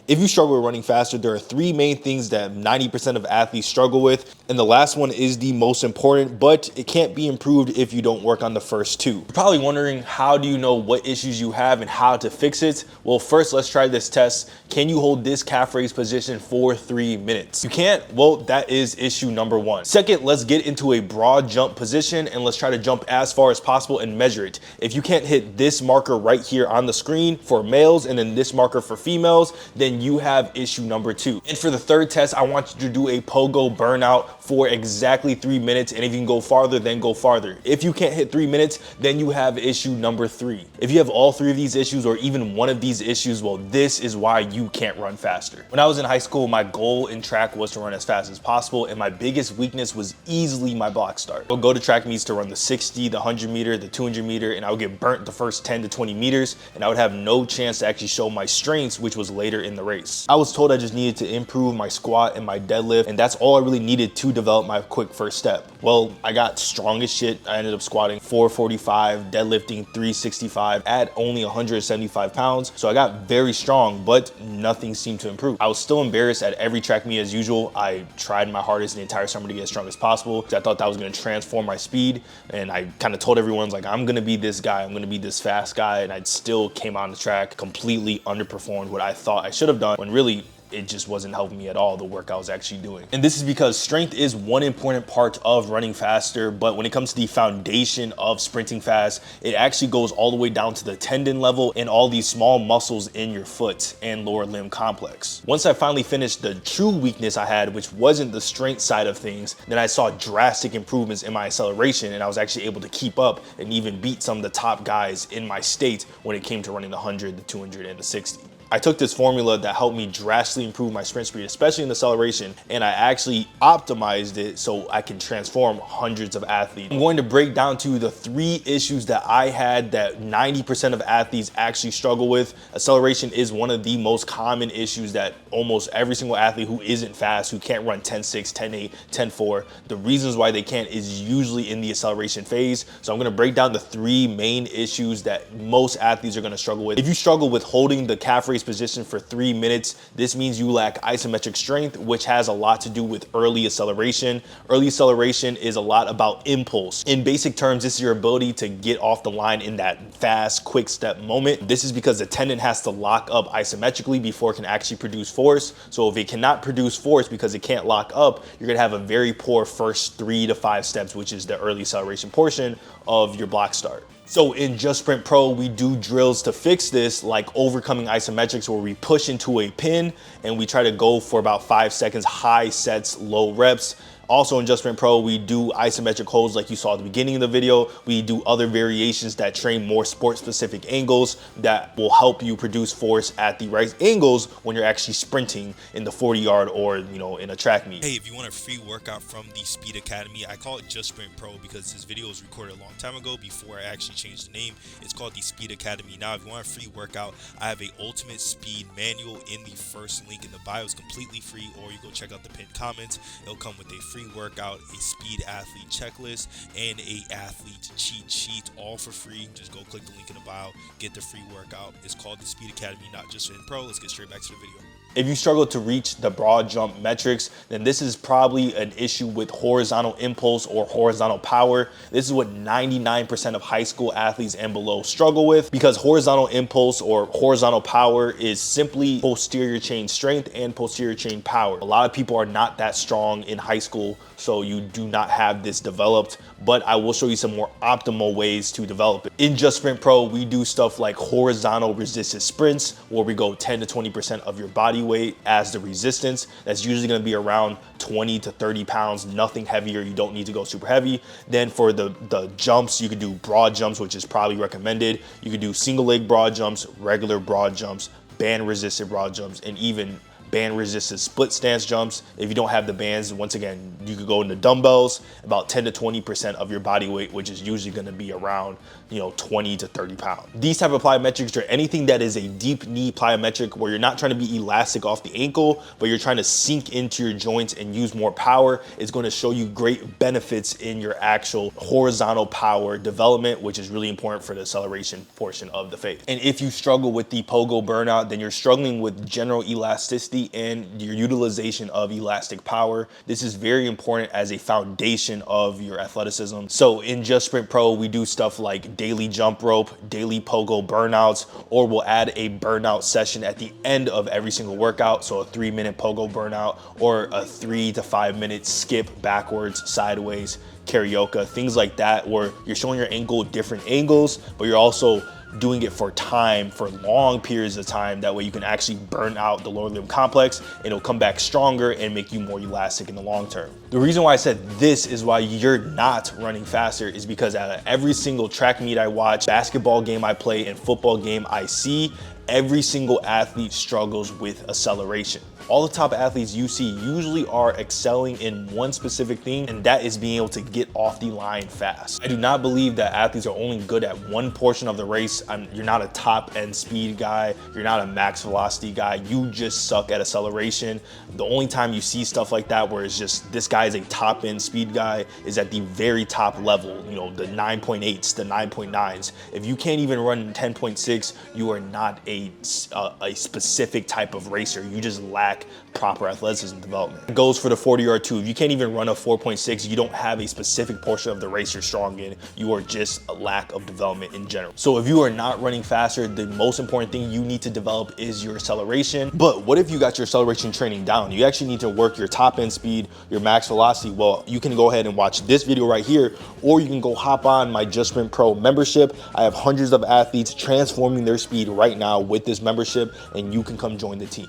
If you struggle with running faster, there are three main things that 90% of athletes struggle with. And the last one is the most important, but it can't be improved if you don't work on the first two. You're probably wondering, how do you know what issues you have and how to fix it? Well, first, let's try this test. Can you hold this calf raise position for 3 minutes? You can't? Well, that is issue number one. Second, let's get into a broad jump position and let's try to jump as far as possible and measure it. If you can't hit this marker right here on the screen for males and then this marker for females, then you have issue number two. And for the third test, I want you to do a pogo burnout for exactly 3 minutes. And if you can go farther, then go farther. If you can't hit 3 minutes, then you have issue number three. If you have all three of these issues or even one of these issues, well, this is why you can't run faster. When I was in high school, my goal in track was to run as fast as possible. And my biggest weakness was easily my block start. I would go to track meets to run the 60, the 100 meter, the 200 meter, and I would get burnt the first 10 to 20 meters. And I would have no chance to actually show my strengths, which was later in the race. I was told I just needed to improve my squat and my deadlift, and that's all I really needed to develop my quick first step. Well, I got strong as shit. I ended up squatting 445, deadlifting 365 at only 175 pounds. So I got very strong, but nothing seemed to improve. I was still embarrassed at every track meet as usual. I tried my hardest the entire summer to get as strong as possible. I thought that was gonna transform my speed. And I kind of told everyone, like, I'm gonna be this guy, I'm gonna be this fast guy. And I still came on the track, completely underperformed what I thought I should have done, when really it just wasn't helping me at all, the work I was actually doing. And this is because strength is one important part of running faster, but when it comes to the foundation of sprinting fast, it actually goes all the way down to the tendon level and all these small muscles in your foot and lower limb complex. Once I finally finished the true weakness I had, which wasn't the strength side of things, then I saw drastic improvements in my acceleration, and I was actually able to keep up and even beat some of the top guys in my state when it came to running the 100, the 200, and the 60. I took this formula that helped me drastically improve my sprint speed, especially in the acceleration, and I actually optimized it so I can transform hundreds of athletes. I'm going to break down to the three issues that I had that 90% of athletes actually struggle with. Acceleration is one of the most common issues that almost every single athlete who isn't fast, who can't run 10.6, 10.8, 10.4, the reasons why they can't is usually in the acceleration phase. So I'm gonna break down the three main issues that most athletes are gonna struggle with. If you struggle with holding the calf raise position for 3 minutes, this means you lack isometric strength, which has a lot to do with early acceleration. Early acceleration is a lot about impulse. In basic terms, this is your ability to get off the line in that fast, quick step moment. This is because the tendon has to lock up isometrically before it can actually produce force. So if it cannot produce force because it can't lock up, you're gonna have a very poor first 3 to 5 steps, which is the early acceleration portion of your block start. So in Just Sprint Pro, we do drills to fix this, like overcoming isometrics, where we push into a pin and we try to go for about 5 seconds, high sets, low reps. Also in Just Sprint Pro, we do isometric holds like you saw at the beginning of the video. We do other variations that train more sport-specific angles that will help you produce force at the right angles when you're actually sprinting in the 40-yard or, you know, in a track meet. Hey, if you want a free workout from the Speed Academy, I call it Just Sprint Pro because this video was recorded a long time ago before I actually changed the name. It's called the Speed Academy. Now, if you want a free workout, I have a ultimate speed manual in the first link in the bio. It's completely free, or you go check out the pinned comments. It'll come with a free workout, a speed athlete checklist, and a athlete cheat sheet, all for free. Just go click the link in the bio, get the free workout. It's called the Speed Academy, not Just Sprint Pro. Let's get straight back to the video. If you struggle to reach the broad jump metrics, then this is probably an issue with horizontal impulse or horizontal power. This is what 99% of high school athletes and below struggle with, because horizontal impulse or horizontal power is simply posterior chain strength and posterior chain power. A lot of people are not that strong in high school, so you do not have this developed, but I will show you some more optimal ways to develop it. In Just Sprint Pro, we do stuff like horizontal resisted sprints, where we go 10 to 20% of your body weight as the resistance. That's usually going to be around 20 to 30 pounds, nothing heavier. You don't need to go super heavy. Then for the jumps, you could do broad jumps, which is probably recommended. You could do single leg broad jumps, regular broad jumps, band resisted broad jumps, and even band resisted split stance jumps. If you don't have the bands, once again, you could go into dumbbells, about 10 to 20% of your body weight, which is usually gonna be around, 20 to 30 pounds. These type of plyometrics are anything that is a deep knee plyometric where you're not trying to be elastic off the ankle, but you're trying to sink into your joints and use more power. It's going to show you great benefits in your actual horizontal power development, which is really important for the acceleration portion of the phase. And if you struggle with the pogo burnout, then you're struggling with general elasticity and your utilization of elastic power. This is very important as a foundation of your athleticism. So in Just Sprint Pro, we do stuff like daily jump rope, daily pogo burnouts, or we'll add a burnout session at the end of every single workout. So a 3-minute pogo burnout or a 3 to 5 minute skip backwards, sideways, karaoke, things like that, where you're showing your ankle different angles, but you're also doing it for time, for long periods of time. That way you can actually burn out the lower limb complex and it'll come back stronger and make you more elastic in the long term. The reason why I said this is why you're not running faster is because at every single track meet I watch, basketball game I play, and football game I see, every single athlete struggles with acceleration. All the top athletes you see usually are excelling in one specific thing, and that is being able to get off the line fast. I do not believe that athletes are only good at one portion of the race. You're not a top end speed guy. You're not a max velocity guy. You just suck at acceleration. The only time you see stuff like that where it's just this guy is a top end speed guy is at the very top level, the 9.8s, the 9.9s. If you can't even run 10.6, you are not a specific type of racer. You just lack proper athleticism development. It goes for the 40-yard too. If you can't even run a 4.6, you don't have a specific portion of the race you're strong in. You are just a lack of development in general. So if you are not running faster, the most important thing you need to develop is your acceleration. But what if you got your acceleration training down? You actually need to work your top end speed, your max velocity. Well, you can go ahead and watch this video right here, or you can go hop on my Just Sprint Pro membership. I have hundreds of athletes transforming their speed right now with this membership, and you can come join the team.